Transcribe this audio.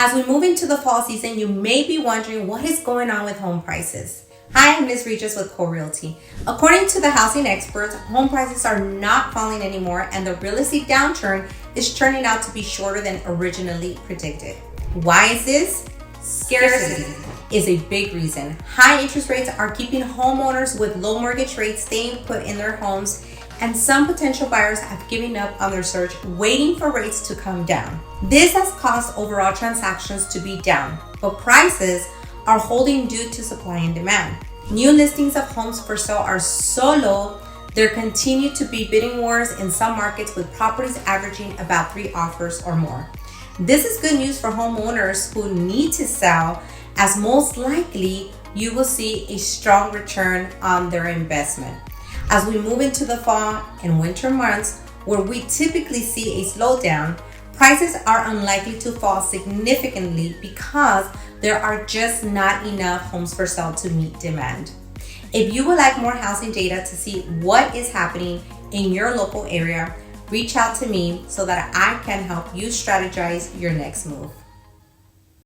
As we move into the fall season, you may be wondering what is going on with home prices. Hi, I'm Ms. Regis with Co-Realty. According to the housing experts, home prices are not falling anymore, and the real estate downturn is turning out to be shorter than originally predicted. Why is this? Scarcity is a big reason. High interest rates are keeping homeowners with low mortgage rates staying put in their homes, and some potential buyers have given up on their search, waiting for rates to come down. This has caused overall transactions to be down, but prices are holding due to supply and demand. New listings of homes for sale are so low, there continue to be bidding wars in some markets, with properties averaging about 3 offers or more. This is good news for homeowners who need to sell, as most likely you will see a strong return on their investment. As we move into the fall and winter months, where we typically see a slowdown, prices are unlikely to fall significantly because there are just not enough homes for sale to meet demand. If you would like more housing data to see what is happening in your local area, reach out to me so that I can help you strategize your next move.